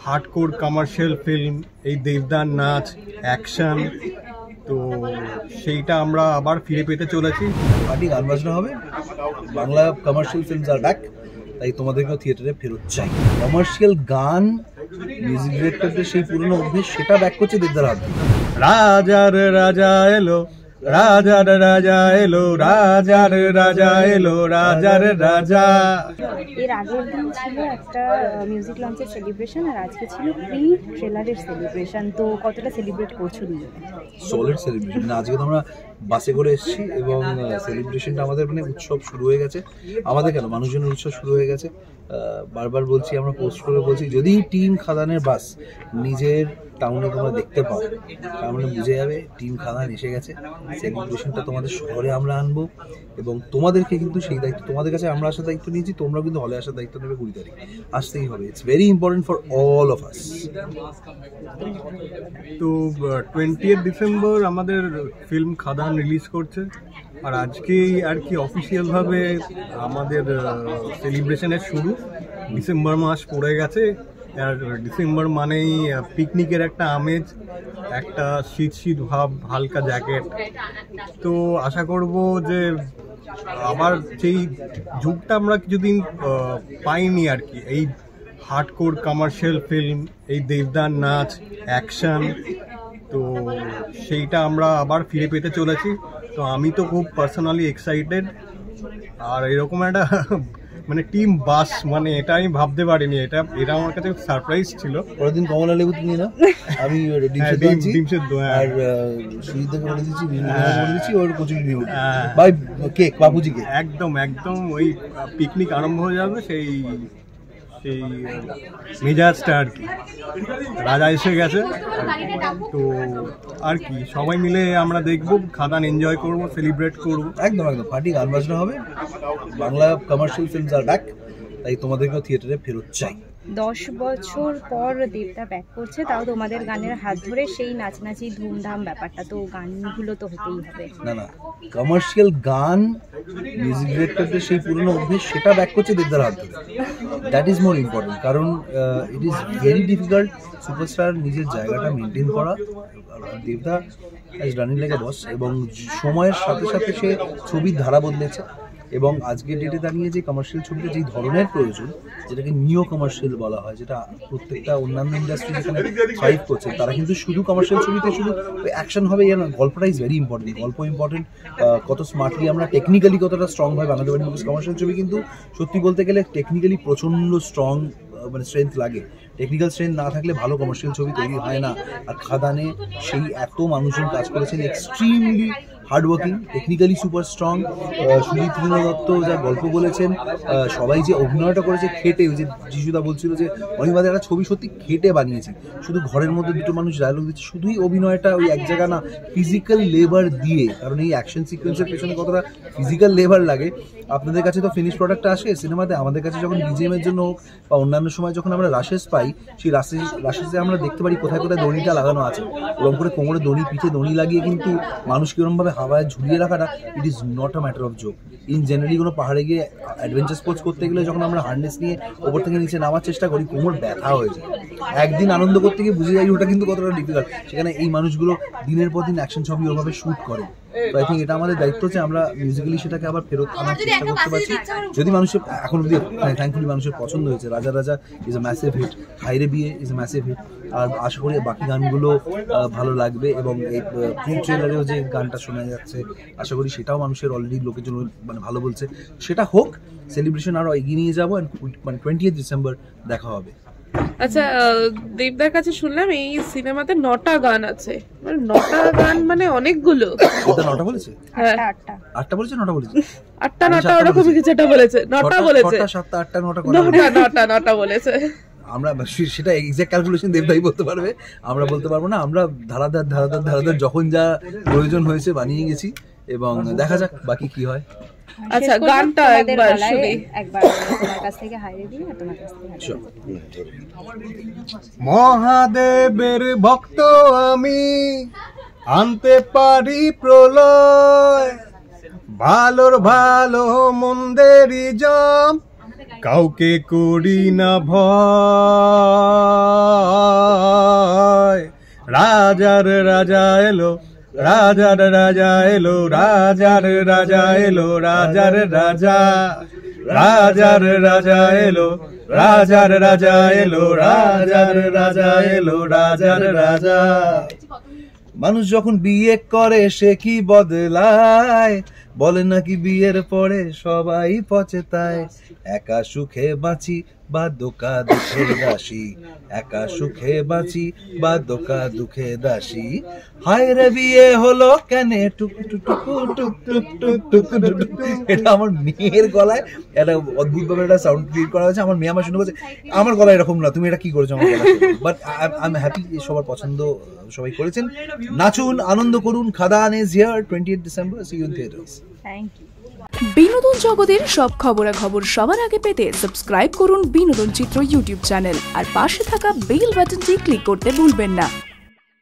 Hardcore commercial film, এই দেবদার নাচ, অ্যাকশন, তো সেইটা আমরা আবার ফিরে পেতে চলেছি। পার্টি গান বাজনা হবে, বাংলা কমার্শিয়াল ফিল্মস আর ব্যাক, তাই তোমাদেরকেও থিয়েটারে ফেরত চাই। কমার্শিয়াল গান, মিউজিক ডিরেক্টরদের সেই পুরনো অভ্যেস, সেটা ব্যাক করছে দেবদার হাত। রাজার রাজা এলো, রাজার রাজা এলো, রাজার রাজা এলো, রাজার রাজা। এর আগের দিন ছিল একটা মিউজিক লঞ্চের সেলিব্রেশন, আর আজকে ছিল প্রি ট্রেলারের সেলিব্রেশন। তো কতটা সেলিব্রেট করছো দুজনে? Solid celebration. আজকে তো আমরা বাসে করে এসেছি এবং সেলিব্রেশনটা আমাদের মানে উৎসব শুরু হয়ে গেছে। আমাদের কেন, মানুষজনের উৎসব শুরু হয়ে গেছে। বারবার বলছি, আমরা পোস্ট করে বলছি, যদি টিম খাদানের বাস নিজের টাউনে তোমরা দেখতে পাও, তার মানে বুঝে যাবে টিম খাদান এসে গেছে। সেলিব্রেশনটা তোমাদের শহরে আমরা আনবো এবং তোমাদেরকে কিন্তু সেই দায়িত্ব, তোমাদের কাছে আমরা আসার দায়িত্ব নিয়েছি, তোমরা কিন্তু হলে আসার দায়িত্ব নেবে 20 তারিখ। আসতেই হবে, it's very important for all of us. তো 20 ডিসেম্বর আমাদের ফিল্ম খাদান রিলিজ করছে, আর আজকেই আর কি অফিসিয়ালভাবে আমাদের সেলিব্রেশনের শুরু। ডিসেম্বর মাস পড়ে গেছে, আর ডিসেম্বর মানেই পিকনিকের একটা আমেজ, একটা শীত শীত ভাব, হালকা জ্যাকেট। তো আশা করব যে আবার সেই যুগটা আমরা কিছুদিন পাইনি আর কি, এই হার্ডকোর কমার্শিয়াল ফিল্ম, এই দেবদার নাচ, অ্যাকশন, তো সেইটা আমরা আবার ফিরে পেতে চলেছি। তো আমি তো খুব পার্সোনালি এক্সাইটেড, আর এরকম একটা মানে টিম বাস, মানে এটা আমি ভাবতে পারিনি। এটা আমার কাছে সারপ্রাইজ ছিল। পরের দিন কমলা লেবু তুমি না, আমি ডিম সেদ্ধ আর সুজিতকে বলে দিচ্ছি, বলে দিচ্ছি ওর কচুরি নিয়ে ভাই, কেক, বাবুজি কেক। একদম একদম ওই পিকনিক আরম্ভ হয়ে যাবে, সেই মেজাজটা আর কি। রাজা এসে গেছে, তো আর কি সবাই মিলে আমরা দেখবো, খাদান এনজয় করব, সেলিব্রেট করব। একদম একদম পার্টি গান বাজনা হবে, বাংলা কমার্শিয়াল ফিল্মস আর ব্যাক, তাই তোমাদেরকেও থিয়েটারে ফেরত চাই। 10 বছর পর দেবদা ব্যাক করছে, তাও তোমাদের গানের হাত ধরে সেই নাচনাচি ধুমধাম ব্যাপারটা, তো গানগুলো তো হতেই হবে। না না, কমার্শিয়াল গান, মিউজিক ডিরেক্টরদের সেই পুরনো অভ্যেস, সেটা ব্যাক করছে দেবদার হাত ধরে। দ্যাট ইজ মোর ইম্পর্টেন্ট, কারণ it is very difficult superstar নিজের জায়গাটা মেনটেন করা। দেবদা হ্যাজ ডান ইট লাইক আ বস, এবং সময়ের সাথে সাথে সে ছবির ধারা বদলেছে। এবং আজকের ডেটে দাঁড়িয়ে যে কমার্শিয়াল ছবিতে যেই ধরনের প্রয়োজন, যেটাকে নিও কমার্শিয়াল বলা হয়, যেটা প্রত্যেকটা অন্যান্য ইন্ডাস্ট্রি যেখানে থ্রাইভ করছে, তারা কিন্তু শুধু কমার্শিয়াল ছবিতে শুধু অ্যাকশন হবে এর না, গল্পটা ইজ ভেরি ইম্পর্টেন্ট। গল্প ইম্পর্টেন্ট, কত স্মার্টলি আমরা টেকনিক্যালি কতটা স্ট্রংভাবে বানাতে পারি। কমার্শিয়াল ছবি কিন্তু সত্যি বলতে গেলে টেকনিক্যালি প্রচণ্ড স্ট্রং, মানে স্ট্রেংথ লাগে। টেকনিক্যাল স্ট্রেংথ না থাকলে ভালো কমার্শিয়াল ছবি তৈরি হয় না। আর খাদানে সেই এত মানুষজন কাজ করেছেন, extremely hardworking, technically super strong. Sujit Dutta যা গল্প বলেছেন, সবাই যে অভিনয়টা করেছে খেটে, ওই যে যিশুদা বলছিল যে অনিবাদে একটা ছবি সত্যি খেটে বানিয়েছে। শুধু ঘরের মধ্যে দুটো মানুষ ডায়লগ দিচ্ছে, শুধুই অভিনয়টা ওই এক জায়গা না, ফিজিক্যাল লেবার দিয়ে। কারণ এই অ্যাকশন সিকোয়েন্সের পেছনে কতটা ফিজিক্যাল লেবার লাগে। আপনাদের কাছে তো ফিনিশ প্রোডাক্টটা আসে সিনেমাতে, আমাদের কাছে যখন বিজিএমের জন্য হোক বা অন্যান্য সময় যখন আমরা রাশেস পাই, সেই রাশেসে আমরা দেখতে পারি কোথায় কোথায় দড়িটা লাগানো আছে। ওরকম করে কোমরে দড়ি, পিঠে দড়ি লাগিয়ে কিন্তু মানুষকে ওরকমভাবে হাওয়ায় ঝুলিয়ে রাখাটা, it is not a matter of joke. In generally কোনো পাহাড়ে গিয়ে অ্যাডভেঞ্চার স্পোর্টস করতে গেলে যখন আমরা হার্নেস নিয়ে ওপর থেকে নিচে নামার চেষ্টা করি, কোমর ব্যথা হয়ে যায়। একদিন আনন্দ করতে গিয়ে বুঝে যাই ওটা কিন্তু কতটা ডিফিকাল্ট। সেখানে এই মানুষগুলো দিনের পর দিন অ্যাকশন ছবি ওভাবে শ্যুট করে। তো আই থিঙ্ক এটা আমাদের দায়িত্ব যে আমরা মিউজিক্যালি সেটাকে আবার ফেরত আনার চেষ্টা করতে পারছি। যদি মানুষের এখন অব্দি থ্যাঙ্কফুলি মানুষের পছন্দ হয়েছে। রাজা রাজা ইজ এ ম্যাসিভ হিট, হাইরে বিয়ে ইজ এ ম্যাসিভ হিট, আর আশা করি বাকি গানগুলো ভালো লাগবে। এবং এই প্রি ট্রেলারেও যে গানটা শোনা যাচ্ছে, আশা করি সেটাও মানুষের অলরেডি লোকের জন্য মানে ভালো বলছে। সেটা হোক, সেলিব্রেশন আরও এগিয়ে নিয়ে যাবো, মানে 20 ডিসেম্বর দেখা হবে। আচ্ছা, দেবদার কাছে শুনলাম এই সিনেমাতে 9টা গান আছে। 9টা গান মানে অনেকগুলো। এটা 9টা বলেছে? হ্যাঁ, 8টা বলেছে, 9টা বলেছে? 8টা 9টা ওরকম কিছুটা বলেছে। 9টা বলেছে, 6টা 7টা 8টা 9টা 9টা বলেছে। আমরা সেটা এক্সাক্ট ক্যালকুলেশন দেবদাই বলতে পারবে, আমরা বলতে পারবো না। আমরা ধারাধার যখন যা প্রয়োজন হয়েছে বানিয়ে গেছি, এবং দেখা যাক বাকি কি হয়। আচ্ছা, গানটা একবার শুনি। তোমার কাছ থেকে হাইরে দিই, আর তোমার কাছ থেকে মহাদেবের ভক্ত আমি, আনতে পারি প্রলয়, ভালোর ভালো মন্দেরই জম, কাউকে করি না ভয়। রাজার রাজা এলো, রাজার রাজা এলো, রাজার রাজা এলো, রাজার রাজা, রাজার রাজা এলো, রাজার রাজা এলো, রাজার রাজা এলো, রাজার রাজা। মানুষ যখন বিয়ে করে সে কি বদলায়, বলে নাকি বিয়ের পরে সবাই পচেতায়। একা সুখে বাঁচি বা দোকা দুঃখে দাসী, একা সুখে বাঁচি বা দোকা দুঃখে দাসী। হায় রে বিয়ে হলো কেনে টুক টুক টুক টুক টুক টুক টুক টুক। এটা আমার মেয়ের গলায় একটা অদ্ভুত ভাবে একটা সাউন্ড ক্রিয়েট করা হয়েছে। আমার মেয়ে আমার শুনে বলছে আমার গলা এরকম না, তুমি এটা কি করেছো আমার গলা। বাট আই এম হ্যাপি, সবার পছন্দ সবাই করেছেন। নাচুন, আনন্দ করুন। Khadaan is here 20th December, see you in theaters. Thank you. বিনোদন জগতের সব খবরাখবর সবার আগে পেতে সাবস্ক্রাইব করুন বিনোদন চিত্র ইউটিউব চ্যানেল আর পাশে থাকা বেল বাটনটি ক্লিক করতে ভুলবেন না।